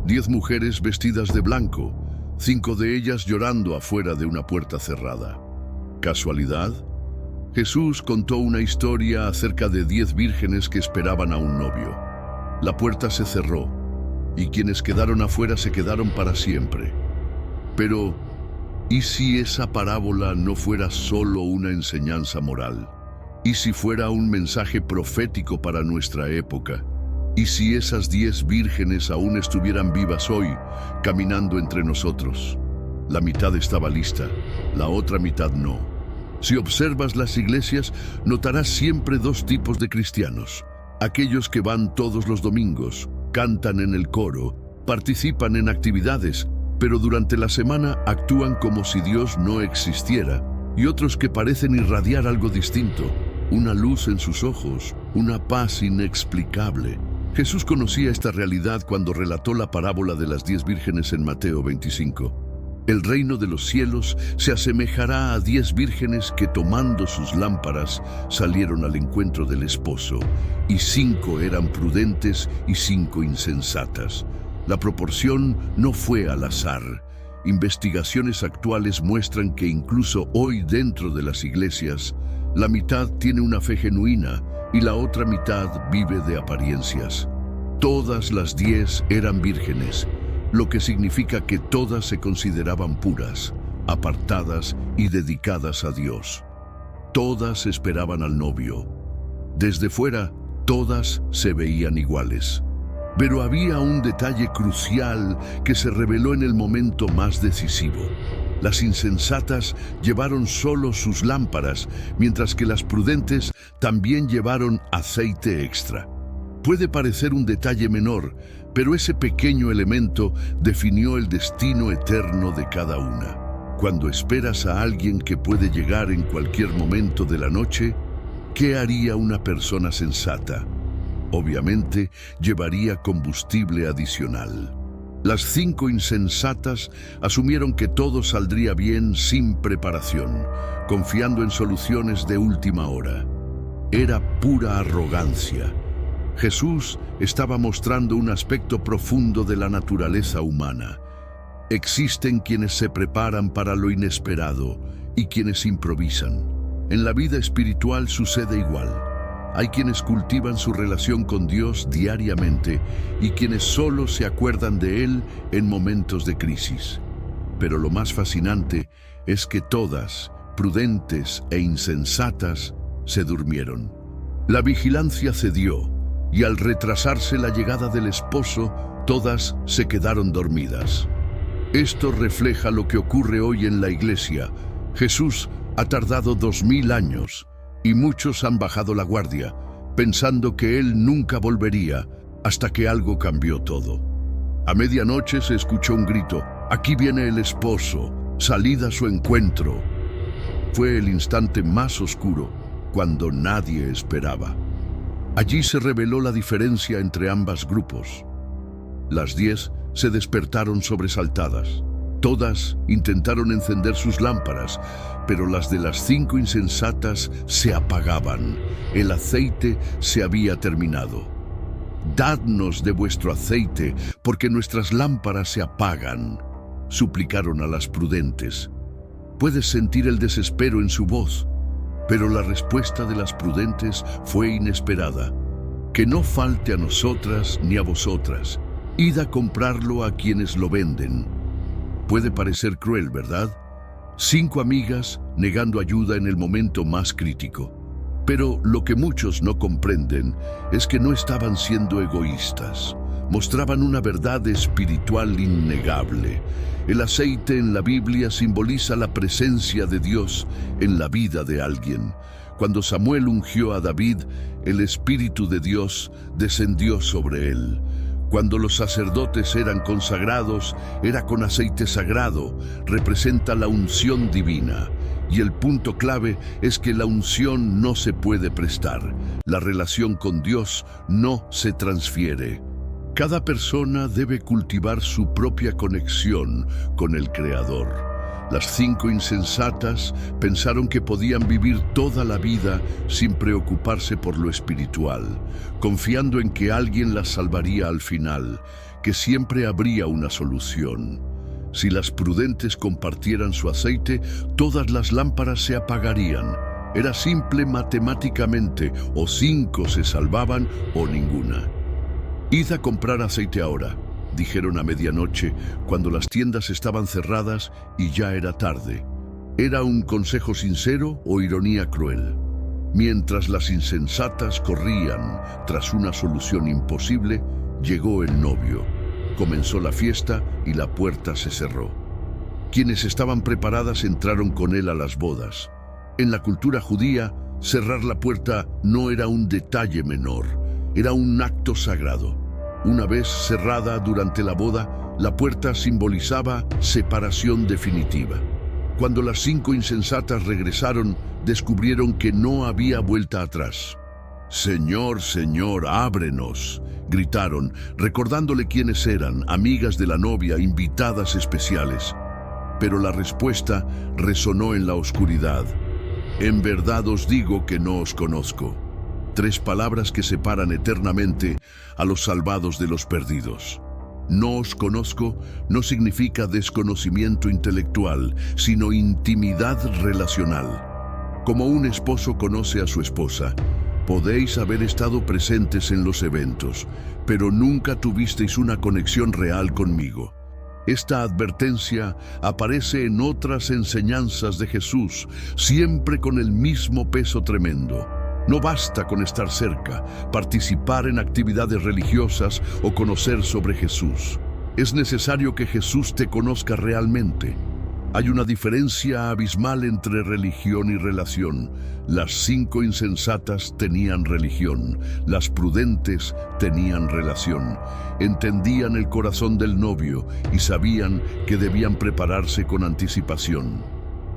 10 mujeres vestidas de blanco, 5 de ellas llorando afuera de una puerta cerrada. ¿Casualidad? Jesús contó una historia acerca de 10 vírgenes que esperaban a un novio. La puerta se cerró y quienes quedaron afuera se quedaron para siempre. Pero, ¿y si esa parábola no fuera solo una enseñanza moral? ¿Y si fuera un mensaje profético para nuestra época? ¿Y si esas 10 vírgenes aún estuvieran vivas hoy, caminando entre nosotros? La mitad estaba lista, la otra mitad no. Si observas las iglesias, notarás siempre 2 tipos de cristianos. Aquellos que van todos los domingos, cantan en el coro, participan en actividades, pero durante la semana actúan como si Dios no existiera, y otros que parecen irradiar algo distinto, una luz en sus ojos, una paz inexplicable. Jesús conocía esta realidad cuando relató la parábola de las 10 vírgenes en Mateo 25. El reino de los cielos se asemejará a 10 vírgenes que tomando sus lámparas salieron al encuentro del esposo, y 5 eran prudentes y 5 insensatas. La proporción no fue al azar. Investigaciones actuales muestran que incluso hoy dentro de las iglesias, la mitad tiene una fe genuina y la otra mitad vive de apariencias. Todas las 10 eran vírgenes, lo que significa que todas se consideraban puras, apartadas y dedicadas a Dios. Todas esperaban al novio. Desde fuera, todas se veían iguales. Pero había un detalle crucial que se reveló en el momento más decisivo. Las insensatas llevaron solo sus lámparas, mientras que las prudentes también llevaron aceite extra. Puede parecer un detalle menor, pero ese pequeño elemento definió el destino eterno de cada una. Cuando esperas a alguien que puede llegar en cualquier momento de la noche, ¿qué haría una persona sensata? Obviamente, llevaría combustible adicional. Las 5 insensatas asumieron que todo saldría bien sin preparación, confiando en soluciones de última hora. Era pura arrogancia. Jesús estaba mostrando un aspecto profundo de la naturaleza humana. Existen quienes se preparan para lo inesperado y quienes improvisan. En la vida espiritual sucede igual. Hay quienes cultivan su relación con Dios diariamente y quienes solo se acuerdan de Él en momentos de crisis. Pero lo más fascinante es que todas, prudentes e insensatas, se durmieron. La vigilancia cedió y al retrasarse la llegada del esposo, todas se quedaron dormidas. Esto refleja lo que ocurre hoy en la iglesia. Jesús ha tardado 2000 años. Y muchos han bajado la guardia, pensando que Él nunca volvería, hasta que algo cambió todo. A medianoche se escuchó un grito: «Aquí viene el esposo, salid a su encuentro». Fue el instante más oscuro, cuando nadie esperaba. Allí se reveló la diferencia entre ambos grupos. Las 10 se despertaron sobresaltadas. Todas intentaron encender sus lámparas, pero las de las 5 insensatas se apagaban. El aceite se había terminado. «Dadnos de vuestro aceite, porque nuestras lámparas se apagan», suplicaron a las prudentes. Puedes sentir el desespero en su voz, pero la respuesta de las prudentes fue inesperada. «Que no falte a nosotras ni a vosotras. Id a comprarlo a quienes lo venden». Puede parecer cruel, ¿verdad? 5 amigas negando ayuda en el momento más crítico. Pero lo que muchos no comprenden es que no estaban siendo egoístas. Mostraban una verdad espiritual innegable. El aceite en la Biblia simboliza la presencia de Dios en la vida de alguien. Cuando Samuel ungió a David, el Espíritu de Dios descendió sobre él. Cuando los sacerdotes eran consagrados, era con aceite sagrado, representa la unción divina. Y el punto clave es que la unción no se puede prestar. La relación con Dios no se transfiere. Cada persona debe cultivar su propia conexión con el Creador. Las 5 insensatas pensaron que podían vivir toda la vida sin preocuparse por lo espiritual, confiando en que alguien las salvaría al final, que siempre habría una solución. Si las prudentes compartieran su aceite, todas las lámparas se apagarían. Era simple matemáticamente, o 5 se salvaban o ninguna. «Id a comprar aceite ahora», dijeron a medianoche, cuando las tiendas estaban cerradas y ya era tarde. ¿Era un consejo sincero o ironía cruel? Mientras las insensatas corrían tras una solución imposible, llegó el novio. Comenzó la fiesta y la puerta se cerró. Quienes estaban preparadas entraron con él a las bodas. En la cultura judía, cerrar la puerta no era un detalle menor, era un acto sagrado. Una vez cerrada durante la boda, la puerta simbolizaba separación definitiva. Cuando las 5 insensatas regresaron, descubrieron que no había vuelta atrás. «Señor, Señor, ábrenos», gritaron, recordándole quiénes eran, amigas de la novia, invitadas especiales. Pero la respuesta resonó en la oscuridad. «En verdad os digo que no os conozco». 3 palabras que separan eternamente a los salvados de los perdidos. No os conozco no significa desconocimiento intelectual, sino intimidad relacional. Como un esposo conoce a su esposa, podéis haber estado presentes en los eventos, pero nunca tuvisteis una conexión real conmigo. Esta advertencia aparece en otras enseñanzas de Jesús, siempre con el mismo peso tremendo. No basta con estar cerca, participar en actividades religiosas o conocer sobre Jesús. Es necesario que Jesús te conozca realmente. Hay una diferencia abismal entre religión y relación. Las 5 insensatas tenían religión, las prudentes tenían relación. Entendían el corazón del novio y sabían que debían prepararse con anticipación.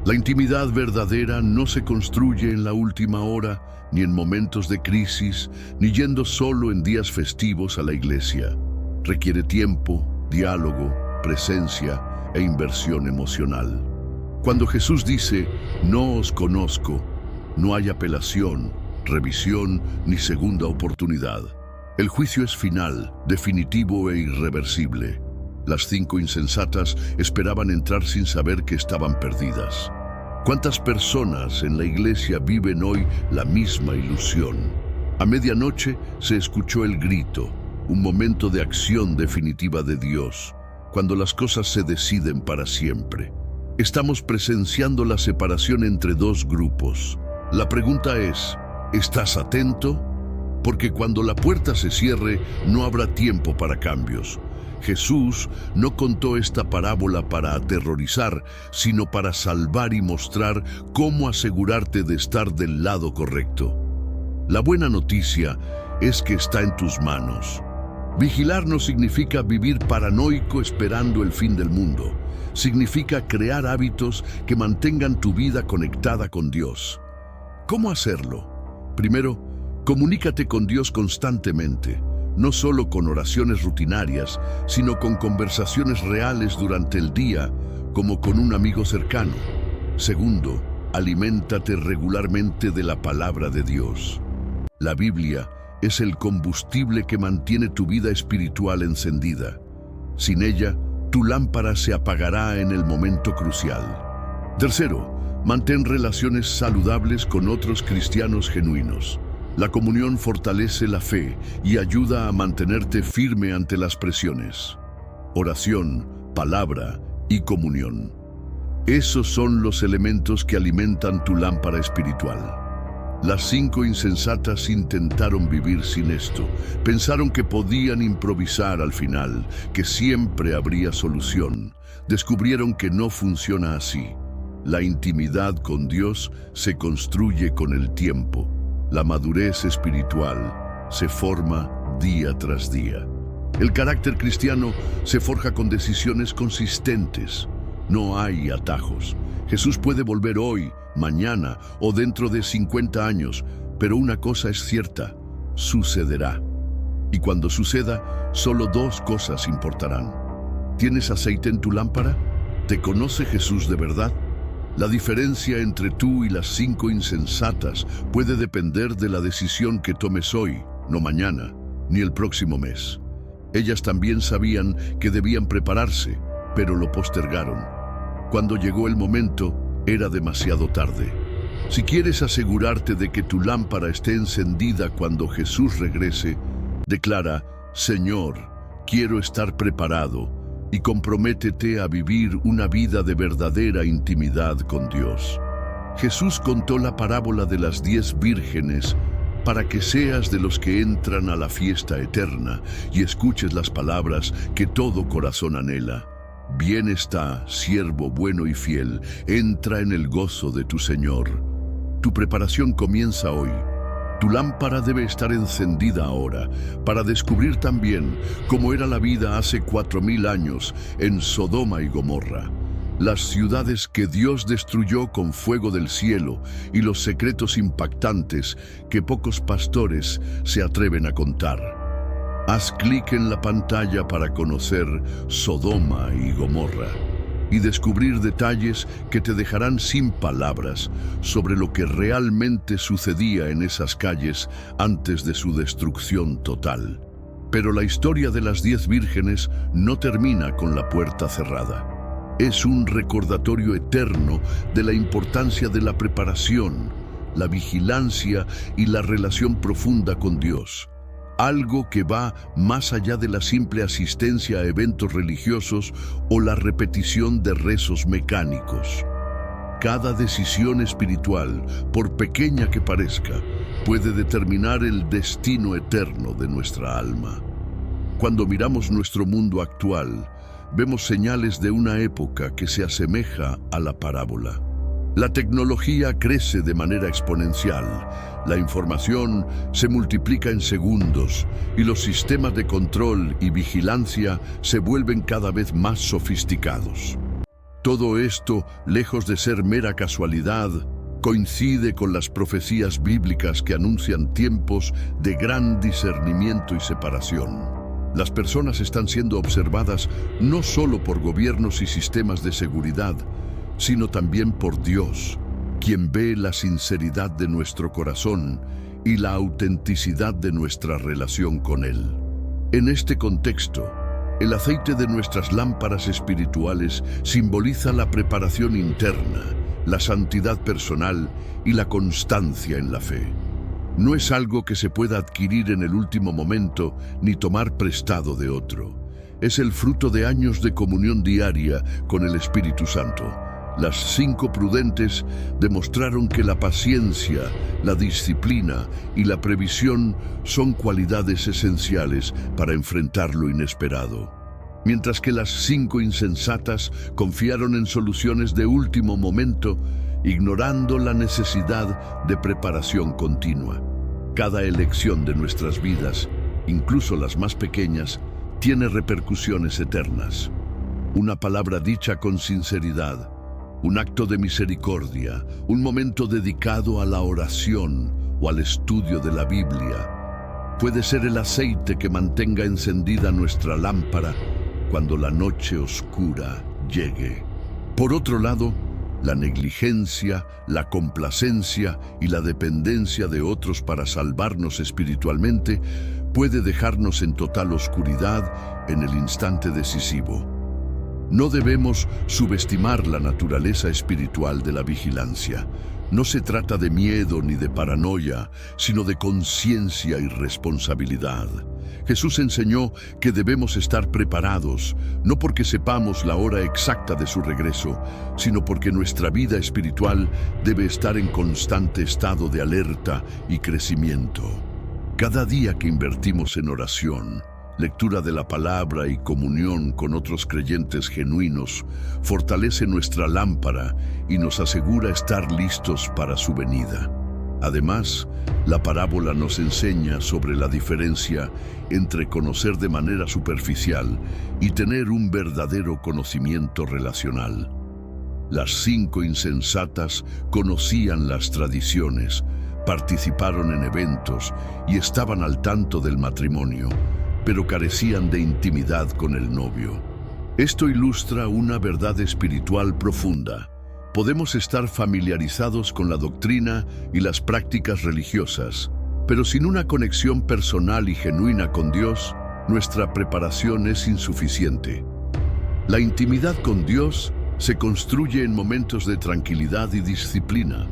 La intimidad verdadera no se construye en la última hora, ni en momentos de crisis, ni yendo solo en días festivos a la iglesia. Requiere tiempo, diálogo, presencia e inversión emocional. Cuando Jesús dice, «No os conozco», no hay apelación, revisión ni segunda oportunidad. El juicio es final, definitivo e irreversible. Las 5 insensatas esperaban entrar sin saber que estaban perdidas. ¿Cuántas personas en la iglesia viven hoy la misma ilusión? A medianoche se escuchó el grito, un momento de acción definitiva de Dios, cuando las cosas se deciden para siempre. Estamos presenciando la separación entre 2 grupos. La pregunta es, ¿estás atento? Porque cuando la puerta se cierre, no habrá tiempo para cambios. Jesús no contó esta parábola para aterrorizar, sino para salvar y mostrar cómo asegurarte de estar del lado correcto. La buena noticia es que está en tus manos. Vigilar no significa vivir paranoico esperando el fin del mundo. Significa crear hábitos que mantengan tu vida conectada con Dios. ¿Cómo hacerlo? Primero, comunícate con Dios constantemente. No solo con oraciones rutinarias, sino con conversaciones reales durante el día, como con un amigo cercano. Segundo, aliméntate regularmente de la palabra de Dios. La Biblia es el combustible que mantiene tu vida espiritual encendida. Sin ella, tu lámpara se apagará en el momento crucial. Tercero, mantén relaciones saludables con otros cristianos genuinos. La comunión fortalece la fe y ayuda a mantenerte firme ante las presiones. Oración, palabra y comunión. Esos son los elementos que alimentan tu lámpara espiritual. Las 5 insensatas intentaron vivir sin esto. Pensaron que podían improvisar al final, que siempre habría solución. Descubrieron que no funciona así. La intimidad con Dios se construye con el tiempo. La madurez espiritual se forma día tras día. El carácter cristiano se forja con decisiones consistentes. No hay atajos. Jesús puede volver hoy, mañana o dentro de 50 años, pero una cosa es cierta, sucederá. Y cuando suceda, solo 2 cosas importarán. ¿Tienes aceite en tu lámpara? ¿Te conoce Jesús de verdad? La diferencia entre tú y las 5 insensatas puede depender de la decisión que tomes hoy, no mañana, ni el próximo mes. Ellas también sabían que debían prepararse, pero lo postergaron. Cuando llegó el momento, era demasiado tarde. Si quieres asegurarte de que tu lámpara esté encendida cuando Jesús regrese, declara: Señor, quiero estar preparado, y comprométete a vivir una vida de verdadera intimidad con Dios. Jesús contó la parábola de las 10 vírgenes para que seas de los que entran a la fiesta eterna y escuches las palabras que todo corazón anhela. Bien está, siervo bueno y fiel, entra en el gozo de tu Señor. Tu preparación comienza hoy. Tu lámpara debe estar encendida ahora para descubrir también cómo era la vida hace 4000 años en Sodoma y Gomorra, las ciudades que Dios destruyó con fuego del cielo y los secretos impactantes que pocos pastores se atreven a contar. Haz clic en la pantalla para conocer Sodoma y Gomorra y descubrir detalles que te dejarán sin palabras sobre lo que realmente sucedía en esas calles antes de su destrucción total. Pero la historia de las 10 vírgenes no termina con la puerta cerrada. Es un recordatorio eterno de la importancia de la preparación, la vigilancia y la relación profunda con Dios. Algo que va más allá de la simple asistencia a eventos religiosos o la repetición de rezos mecánicos. Cada decisión espiritual, por pequeña que parezca, puede determinar el destino eterno de nuestra alma. Cuando miramos nuestro mundo actual, vemos señales de una época que se asemeja a la parábola. La tecnología crece de manera exponencial, la información se multiplica en segundos y los sistemas de control y vigilancia se vuelven cada vez más sofisticados. Todo esto, lejos de ser mera casualidad, coincide con las profecías bíblicas que anuncian tiempos de gran discernimiento y separación. Las personas están siendo observadas no solo por gobiernos y sistemas de seguridad, sino también por Dios, quien ve la sinceridad de nuestro corazón y la autenticidad de nuestra relación con Él. En este contexto, el aceite de nuestras lámparas espirituales simboliza la preparación interna, la santidad personal y la constancia en la fe. No es algo que se pueda adquirir en el último momento ni tomar prestado de otro. Es el fruto de años de comunión diaria con el Espíritu Santo. Las 5 prudentes demostraron que la paciencia, la disciplina y la previsión son cualidades esenciales para enfrentar lo inesperado. Mientras que las 5 insensatas confiaron en soluciones de último momento, ignorando la necesidad de preparación continua. Cada elección de nuestras vidas, incluso las más pequeñas, tiene repercusiones eternas. Una palabra dicha con sinceridad, un acto de misericordia, un momento dedicado a la oración o al estudio de la Biblia, puede ser el aceite que mantenga encendida nuestra lámpara cuando la noche oscura llegue. Por otro lado, la negligencia, la complacencia y la dependencia de otros para salvarnos espiritualmente puede dejarnos en total oscuridad en el instante decisivo. No debemos subestimar la naturaleza espiritual de la vigilancia. No se trata de miedo ni de paranoia, sino de conciencia y responsabilidad. Jesús enseñó que debemos estar preparados, no porque sepamos la hora exacta de su regreso, sino porque nuestra vida espiritual debe estar en constante estado de alerta y crecimiento. Cada día que invertimos en oración, lectura de la palabra y comunión con otros creyentes genuinos, fortalece nuestra lámpara y nos asegura estar listos para su venida. Además, la parábola nos enseña sobre la diferencia entre conocer de manera superficial y tener un verdadero conocimiento relacional. Las 5 insensatas conocían las tradiciones, participaron en eventos y estaban al tanto del matrimonio, pero carecían de intimidad con el novio. Esto ilustra una verdad espiritual profunda. Podemos estar familiarizados con la doctrina y las prácticas religiosas, pero sin una conexión personal y genuina con Dios, nuestra preparación es insuficiente. La intimidad con Dios se construye en momentos de tranquilidad y disciplina,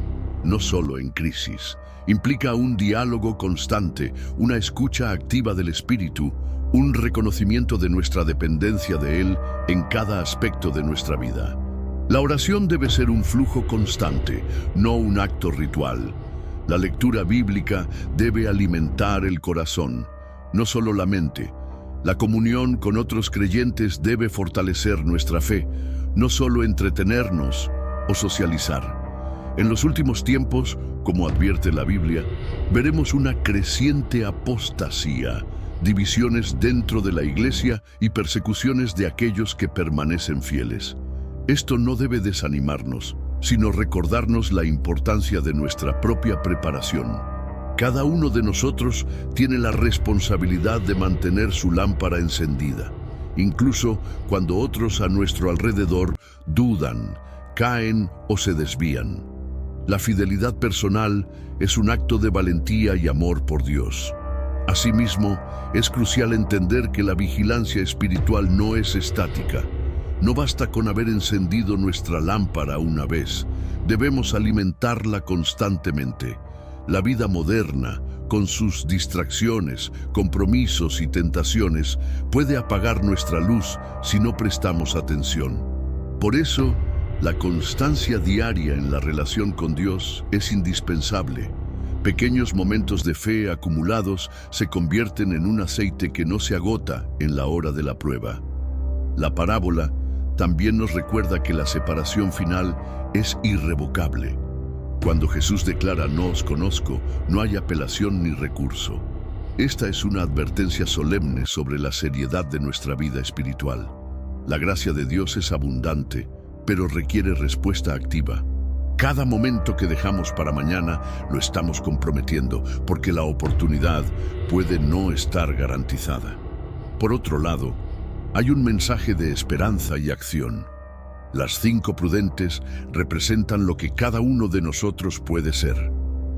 no solo en crisis. Implica un diálogo constante, una escucha activa del Espíritu, un reconocimiento de nuestra dependencia de Él en cada aspecto de nuestra vida. La oración debe ser un flujo constante, no un acto ritual. La lectura bíblica debe alimentar el corazón, no solo la mente. La comunión con otros creyentes debe fortalecer nuestra fe, no solo entretenernos o socializar. En los últimos tiempos, como advierte la Biblia, veremos una creciente apostasía, divisiones dentro de la iglesia y persecuciones de aquellos que permanecen fieles. Esto no debe desanimarnos, sino recordarnos la importancia de nuestra propia preparación. Cada uno de nosotros tiene la responsabilidad de mantener su lámpara encendida, incluso cuando otros a nuestro alrededor dudan, caen o se desvían. La fidelidad personal es un acto de valentía y amor por Dios. Asimismo, es crucial entender que la vigilancia espiritual no es estática. No basta con haber encendido nuestra lámpara una vez, debemos alimentarla constantemente. La vida moderna, con sus distracciones, compromisos y tentaciones, puede apagar nuestra luz si no prestamos atención. Por eso, la constancia diaria en la relación con Dios es indispensable. Pequeños momentos de fe acumulados se convierten en un aceite que no se agota en la hora de la prueba. La parábola también nos recuerda que la separación final es irrevocable. Cuando Jesús declara "no os conozco", no hay apelación ni recurso. Esta es una advertencia solemne sobre la seriedad de nuestra vida espiritual. La gracia de Dios es abundante, pero requiere respuesta activa. Cada momento que dejamos para mañana lo estamos comprometiendo, porque la oportunidad puede no estar garantizada. Por otro lado, hay un mensaje de esperanza y acción. Las 5 prudentes representan lo que cada uno de nosotros puede ser: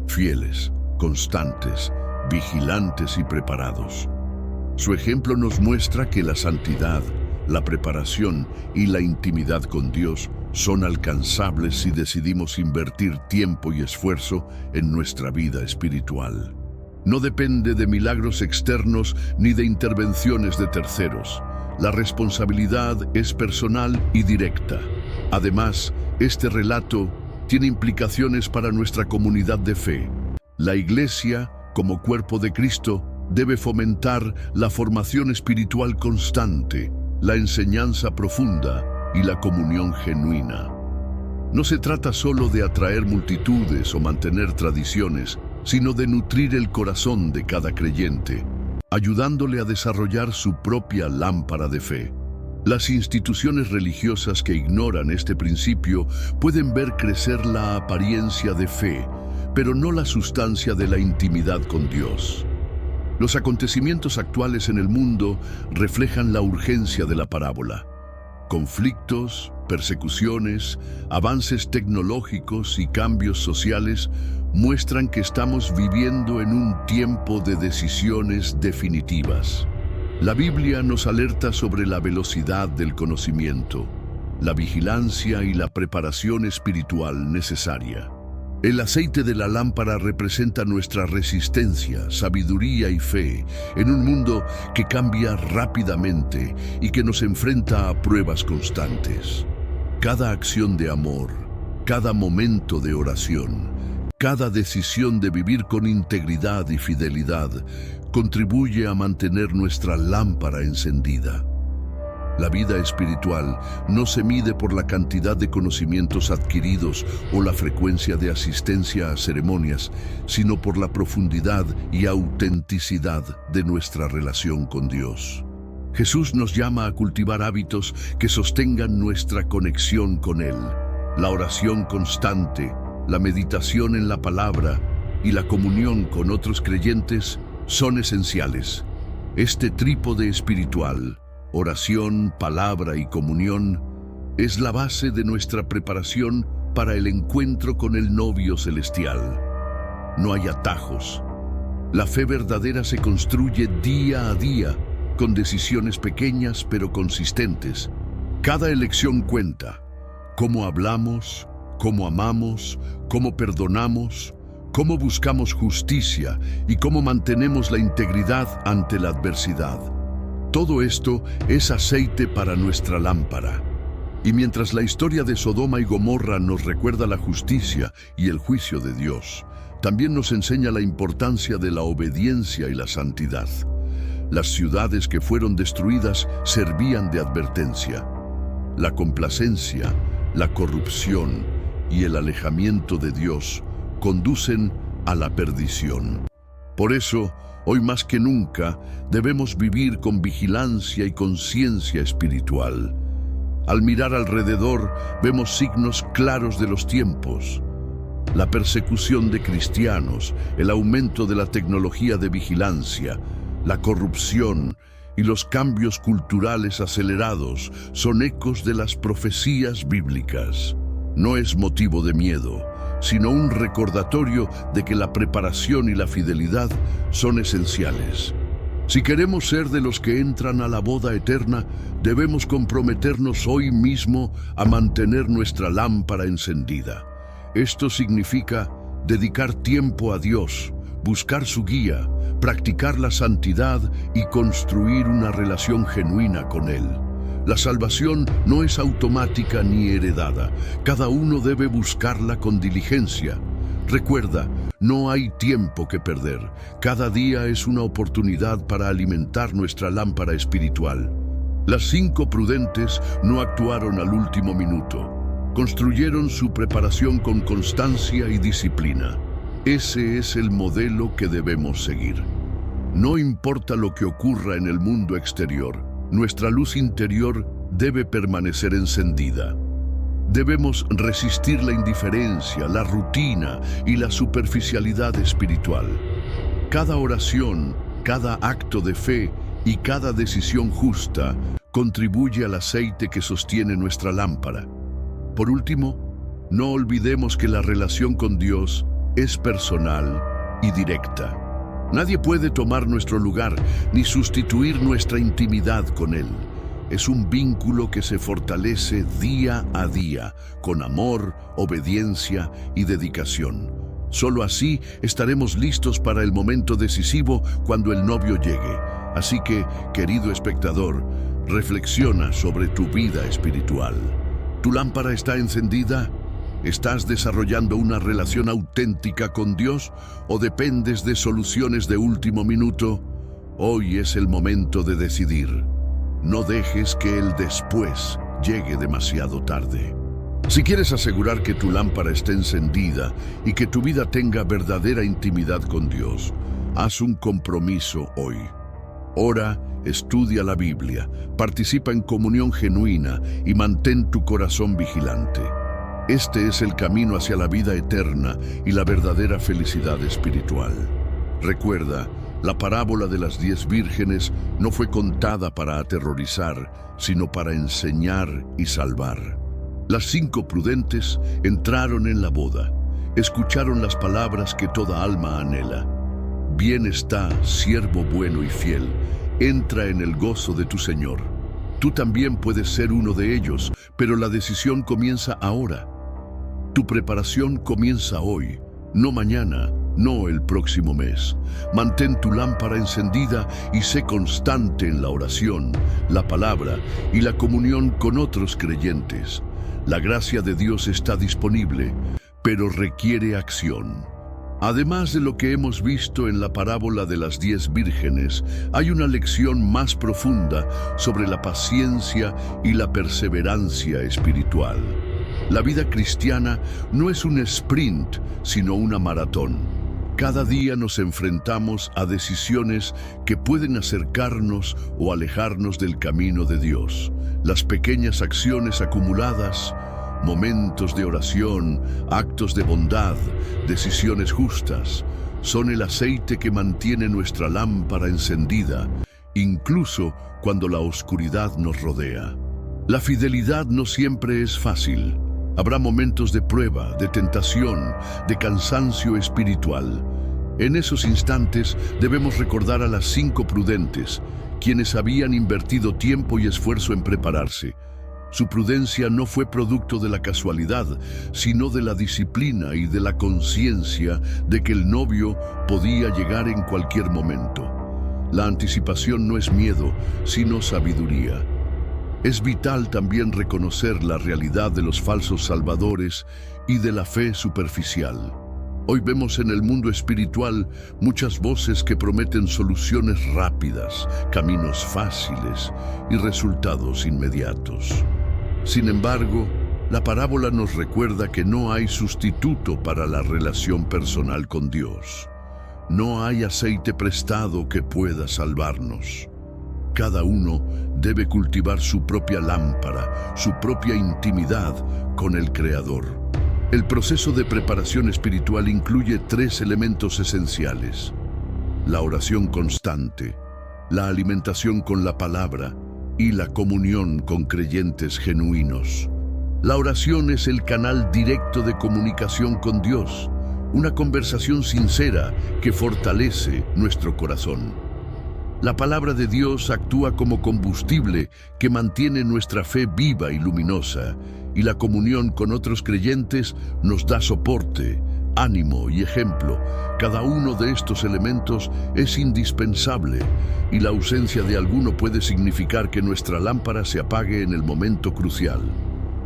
fieles, constantes, vigilantes y preparados. Su ejemplo nos muestra que la santidad, la preparación y la intimidad con Dios son alcanzables si decidimos invertir tiempo y esfuerzo en nuestra vida espiritual. No depende de milagros externos ni de intervenciones de terceros. La responsabilidad es personal y directa. Además, este relato tiene implicaciones para nuestra comunidad de fe. La Iglesia, como cuerpo de Cristo, debe fomentar la formación espiritual constante, la enseñanza profunda y la comunión genuina. No se trata solo de atraer multitudes o mantener tradiciones, sino de nutrir el corazón de cada creyente, ayudándole a desarrollar su propia lámpara de fe. Las instituciones religiosas que ignoran este principio pueden ver crecer la apariencia de fe, pero no la sustancia de la intimidad con Dios. Los acontecimientos actuales en el mundo reflejan la urgencia de la parábola. Conflictos, persecuciones, avances tecnológicos y cambios sociales muestran que estamos viviendo en un tiempo de decisiones definitivas. La Biblia nos alerta sobre la velocidad del conocimiento, la vigilancia y la preparación espiritual necesaria. El aceite de la lámpara representa nuestra resistencia, sabiduría y fe en un mundo que cambia rápidamente y que nos enfrenta a pruebas constantes. Cada acción de amor, cada momento de oración, cada decisión de vivir con integridad y fidelidad contribuye a mantener nuestra lámpara encendida. La vida espiritual no se mide por la cantidad de conocimientos adquiridos o la frecuencia de asistencia a ceremonias, sino por la profundidad y autenticidad de nuestra relación con Dios. Jesús nos llama a cultivar hábitos que sostengan nuestra conexión con Él. La oración constante, la meditación en la palabra y la comunión con otros creyentes son esenciales. Este trípode espiritual, oración, palabra y comunión, es la base de nuestra preparación para el encuentro con el novio celestial. No hay atajos. La fe verdadera se construye día a día, con decisiones pequeñas pero consistentes. Cada elección cuenta. Cómo hablamos, cómo amamos, cómo perdonamos, cómo buscamos justicia y cómo mantenemos la integridad ante la adversidad. Todo esto es aceite para nuestra lámpara. Y mientras la historia de Sodoma y Gomorra nos recuerda la justicia y el juicio de Dios, también nos enseña la importancia de la obediencia y la santidad. Las ciudades que fueron destruidas servían de advertencia. La complacencia, la corrupción y el alejamiento de Dios conducen a la perdición. Por eso, hoy más que nunca, debemos vivir con vigilancia y conciencia espiritual. Al mirar alrededor, vemos signos claros de los tiempos. La persecución de cristianos, el aumento de la tecnología de vigilancia, la corrupción y los cambios culturales acelerados son ecos de las profecías bíblicas. No es motivo de miedo, sino un recordatorio de que la preparación y la fidelidad son esenciales. Si queremos ser de los que entran a la boda eterna, debemos comprometernos hoy mismo a mantener nuestra lámpara encendida. Esto significa dedicar tiempo a Dios, buscar su guía, practicar la santidad y construir una relación genuina con Él. La salvación no es automática ni heredada. Cada uno debe buscarla con diligencia. Recuerda, no hay tiempo que perder. Cada día es una oportunidad para alimentar nuestra lámpara espiritual. Las 5 prudentes no actuaron al último minuto. Construyeron su preparación con constancia y disciplina. Ese es el modelo que debemos seguir. No importa lo que ocurra en el mundo exterior, nuestra luz interior debe permanecer encendida. Debemos resistir la indiferencia, la rutina y la superficialidad espiritual. Cada oración, cada acto de fe y cada decisión justa contribuye al aceite que sostiene nuestra lámpara. Por último, no olvidemos que la relación con Dios es personal y directa. Nadie puede tomar nuestro lugar ni sustituir nuestra intimidad con Él. Es un vínculo que se fortalece día a día, con amor, obediencia y dedicación. Solo así estaremos listos para el momento decisivo cuando el novio llegue. Así que, querido espectador, reflexiona sobre tu vida espiritual. ¿Tu lámpara está encendida? ¿Estás desarrollando una relación auténtica con Dios o dependes de soluciones de último minuto? Hoy es el momento de decidir. No dejes que el después llegue demasiado tarde. Si quieres asegurar que tu lámpara esté encendida y que tu vida tenga verdadera intimidad con Dios, haz un compromiso hoy. Ora, estudia la Biblia, participa en comunión genuina y mantén tu corazón vigilante. Este es el camino hacia la vida eterna y la verdadera felicidad espiritual. Recuerda, la parábola de las 10 vírgenes no fue contada para aterrorizar, sino para enseñar y salvar. Las 5 prudentes entraron en la boda, escucharon las palabras que toda alma anhela. Bien está, siervo bueno y fiel, entra en el gozo de tu Señor. Tú también puedes ser uno de ellos, pero la decisión comienza ahora. Tu preparación comienza hoy, no mañana, no el próximo mes. Mantén tu lámpara encendida y sé constante en la oración, la palabra y la comunión con otros creyentes. La gracia de Dios está disponible, pero requiere acción. Además de lo que hemos visto en la parábola de las 10 vírgenes, hay una lección más profunda sobre la paciencia y la perseverancia espiritual. La vida cristiana no es un sprint, sino una maratón. Cada día nos enfrentamos a decisiones que pueden acercarnos o alejarnos del camino de Dios. Las pequeñas acciones acumuladas, momentos de oración, actos de bondad, decisiones justas, son el aceite que mantiene nuestra lámpara encendida incluso cuando la oscuridad nos rodea. La fidelidad no siempre es fácil. Habrá momentos de prueba, de tentación, de cansancio espiritual. En esos instantes debemos recordar a las 5 prudentes, quienes habían invertido tiempo y esfuerzo en prepararse. Su prudencia no fue producto de la casualidad, sino de la disciplina y de la conciencia de que el novio podía llegar en cualquier momento. La anticipación no es miedo, sino sabiduría. Es vital también reconocer la realidad de los falsos salvadores y de la fe superficial. Hoy vemos en el mundo espiritual muchas voces que prometen soluciones rápidas, caminos fáciles y resultados inmediatos. Sin embargo, la parábola nos recuerda que no hay sustituto para la relación personal con Dios. No hay aceite prestado que pueda salvarnos. Cada uno debe cultivar su propia lámpara, su propia intimidad con el Creador. El proceso de preparación espiritual incluye 3 elementos esenciales: la oración constante, la alimentación con la palabra y la comunión con creyentes genuinos. La oración es el canal directo de comunicación con Dios, una conversación sincera que fortalece nuestro corazón. La palabra de Dios actúa como combustible que mantiene nuestra fe viva y luminosa, y la comunión con otros creyentes nos da soporte, ánimo y ejemplo. Cada uno de estos elementos es indispensable, y la ausencia de alguno puede significar que nuestra lámpara se apague en el momento crucial.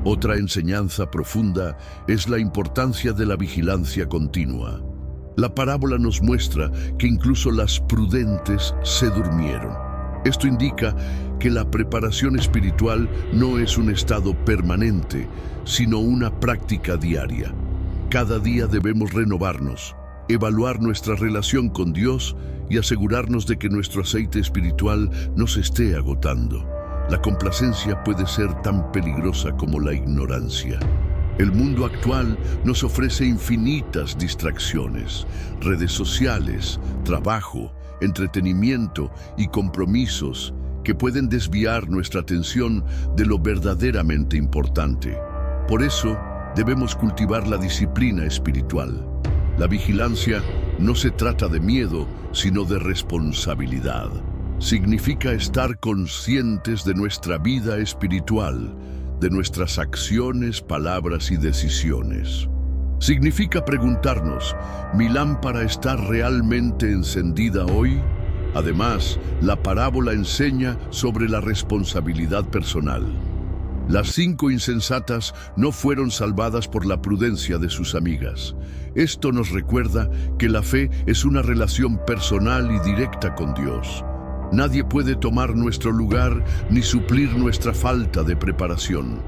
Otra enseñanza profunda es la importancia de la vigilancia continua. La parábola nos muestra que incluso las prudentes se durmieron. Esto indica que la preparación espiritual no es un estado permanente, sino una práctica diaria. Cada día debemos renovarnos, evaluar nuestra relación con Dios y asegurarnos de que nuestro aceite espiritual no se esté agotando. La complacencia puede ser tan peligrosa como la ignorancia. El mundo actual nos ofrece infinitas distracciones: redes sociales, trabajo, entretenimiento y compromisos que pueden desviar nuestra atención de lo verdaderamente importante. Por eso, debemos cultivar la disciplina espiritual. La vigilancia no se trata de miedo, sino de responsabilidad. Significa estar conscientes de nuestra vida espiritual, de nuestras acciones, palabras y decisiones. Significa preguntarnos: ¿mi lámpara está realmente encendida hoy? Además, la parábola enseña sobre la responsabilidad personal. Las 5 insensatas no fueron salvadas por la prudencia de sus amigas. Esto nos recuerda que la fe es una relación personal y directa con Dios. Nadie puede tomar nuestro lugar ni suplir nuestra falta de preparación.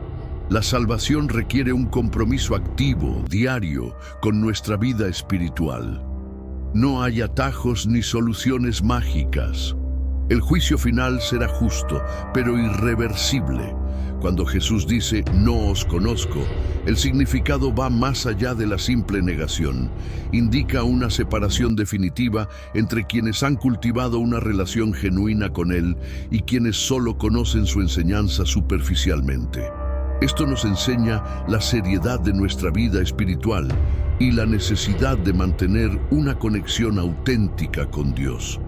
La salvación requiere un compromiso activo, diario, con nuestra vida espiritual. No hay atajos ni soluciones mágicas. El juicio final será justo, pero irreversible. Cuando Jesús dice «no os conozco», el significado va más allá de la simple negación. Indica una separación definitiva entre quienes han cultivado una relación genuina con Él y quienes solo conocen su enseñanza superficialmente. Esto nos enseña la seriedad de nuestra vida espiritual y la necesidad de mantener una conexión auténtica con Dios.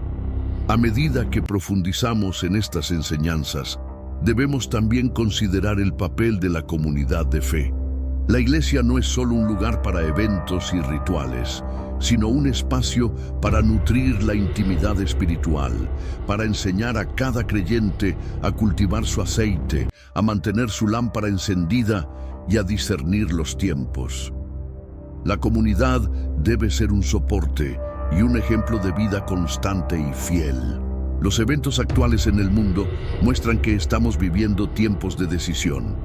A medida que profundizamos en estas enseñanzas, debemos también considerar el papel de la comunidad de fe. La iglesia no es solo un lugar para eventos y rituales, sino un espacio para nutrir la intimidad espiritual, para enseñar a cada creyente a cultivar su aceite, a mantener su lámpara encendida y a discernir los tiempos. La comunidad debe ser un soporte y un ejemplo de vida constante y fiel. Los eventos actuales en el mundo muestran que estamos viviendo tiempos de decisión.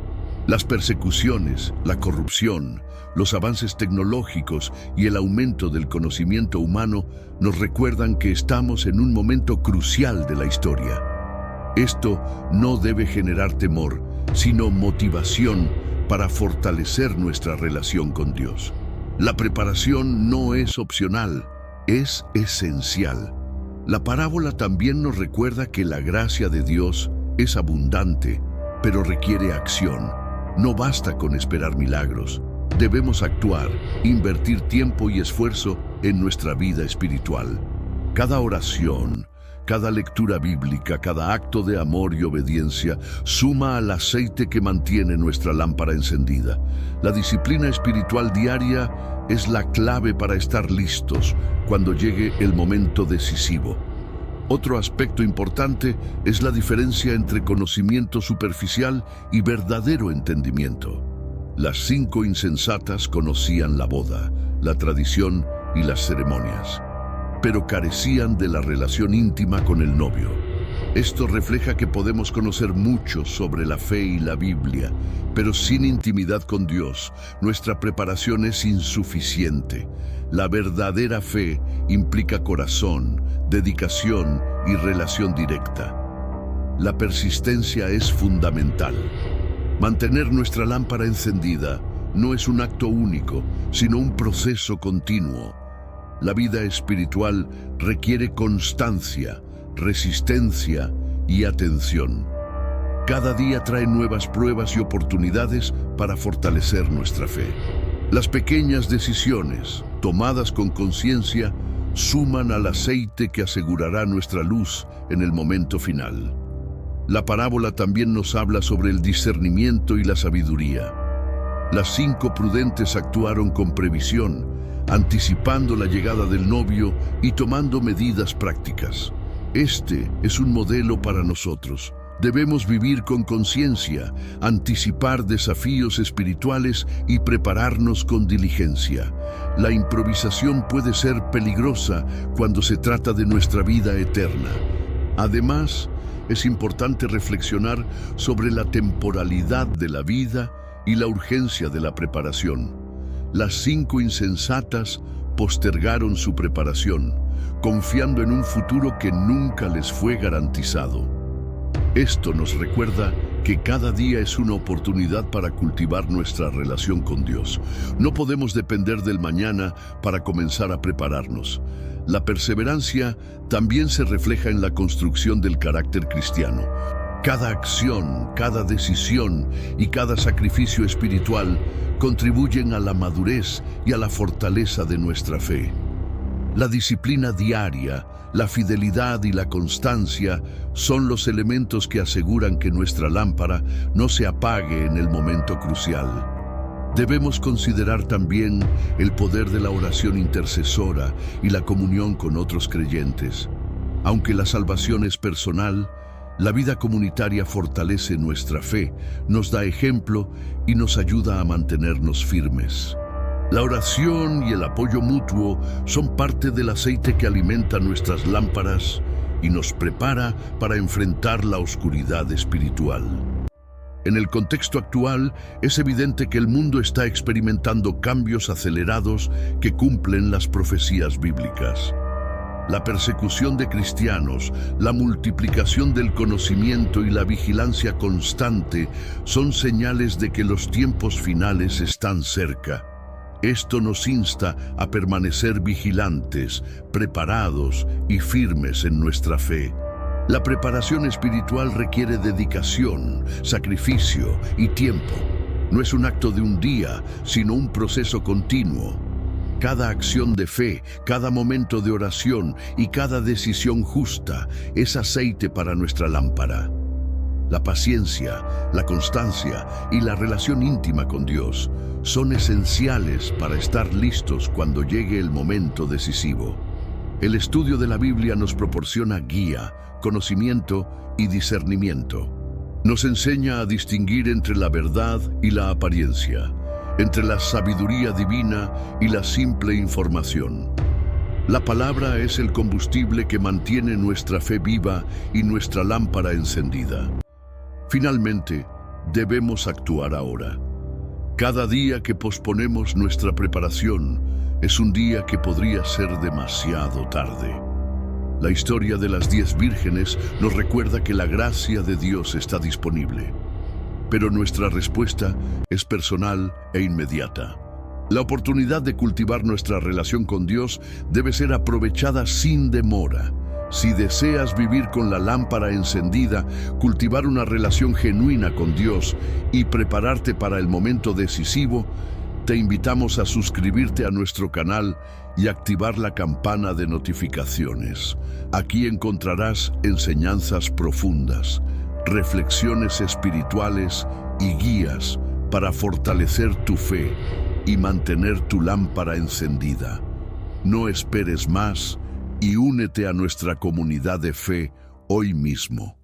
Las persecuciones, la corrupción, los avances tecnológicos y el aumento del conocimiento humano nos recuerdan que estamos en un momento crucial de la historia. Esto no debe generar temor, sino motivación para fortalecer nuestra relación con Dios. La preparación no es opcional, es esencial. La parábola también nos recuerda que la gracia de Dios es abundante, pero requiere acción. No basta con esperar milagros. Debemos actuar, invertir tiempo y esfuerzo en nuestra vida espiritual. Cada oración, cada lectura bíblica, cada acto de amor y obediencia suma al aceite que mantiene nuestra lámpara encendida. La disciplina espiritual diaria es la clave para estar listos cuando llegue el momento decisivo. Otro aspecto importante es la diferencia entre conocimiento superficial y verdadero entendimiento. Las 5 insensatas conocían la boda, la tradición y las ceremonias, pero carecían de la relación íntima con el novio. Esto refleja que podemos conocer mucho sobre la fe y la Biblia, pero sin intimidad con Dios, nuestra preparación es insuficiente. La verdadera fe implica corazón, dedicación y relación directa. La persistencia es fundamental. Mantener nuestra lámpara encendida no es un acto único, sino un proceso continuo. La vida espiritual requiere constancia, resistencia y atención. Cada día trae nuevas pruebas y oportunidades para fortalecer nuestra fe. Las pequeñas decisiones, tomadas con conciencia, suman al aceite que asegurará nuestra luz en el momento final. La parábola también nos habla sobre el discernimiento y la sabiduría. Las 5 prudentes actuaron con previsión, anticipando la llegada del novio y tomando medidas prácticas. Este es un modelo para nosotros. Debemos vivir con conciencia, anticipar desafíos espirituales y prepararnos con diligencia. La improvisación puede ser peligrosa cuando se trata de nuestra vida eterna. Además, es importante reflexionar sobre la temporalidad de la vida y la urgencia de la preparación. Las 5 insensatas postergaron su preparación, confiando en un futuro que nunca les fue garantizado. Esto nos recuerda que cada día es una oportunidad para cultivar nuestra relación con Dios. No podemos depender del mañana para comenzar a prepararnos. La perseverancia también se refleja en la construcción del carácter cristiano. Cada acción, cada decisión y cada sacrificio espiritual contribuyen a la madurez y a la fortaleza de nuestra fe. La disciplina diaria, la fidelidad y la constancia son los elementos que aseguran que nuestra lámpara no se apague en el momento crucial. Debemos considerar también el poder de la oración intercesora y la comunión con otros creyentes. Aunque la salvación es personal, la vida comunitaria fortalece nuestra fe, nos da ejemplo y nos ayuda a mantenernos firmes. La oración y el apoyo mutuo son parte del aceite que alimenta nuestras lámparas y nos prepara para enfrentar la oscuridad espiritual. En el contexto actual, es evidente que el mundo está experimentando cambios acelerados que cumplen las profecías bíblicas. La persecución de cristianos, la multiplicación del conocimiento y la vigilancia constante son señales de que los tiempos finales están cerca. Esto nos insta a permanecer vigilantes, preparados y firmes en nuestra fe. La preparación espiritual requiere dedicación, sacrificio y tiempo. No es un acto de un día, sino un proceso continuo. Cada acción de fe, cada momento de oración y cada decisión justa es aceite para nuestra lámpara. La paciencia, la constancia y la relación íntima con Dios son esenciales para estar listos cuando llegue el momento decisivo. El estudio de la Biblia nos proporciona guía, conocimiento y discernimiento. Nos enseña a distinguir entre la verdad y la apariencia, entre la sabiduría divina y la simple información. La palabra es el combustible que mantiene nuestra fe viva y nuestra lámpara encendida. Finalmente, debemos actuar ahora. Cada día que posponemos nuestra preparación es un día que podría ser demasiado tarde. La historia de las 10 vírgenes nos recuerda que la gracia de Dios está disponible, pero nuestra respuesta es personal e inmediata. La oportunidad de cultivar nuestra relación con Dios debe ser aprovechada sin demora. Si deseas vivir con la lámpara encendida, cultivar una relación genuina con Dios y prepararte para el momento decisivo, te invitamos a suscribirte a nuestro canal y activar la campana de notificaciones. Aquí encontrarás enseñanzas profundas, reflexiones espirituales y guías para fortalecer tu fe y mantener tu lámpara encendida. No esperes más y únete a nuestra comunidad de fe hoy mismo.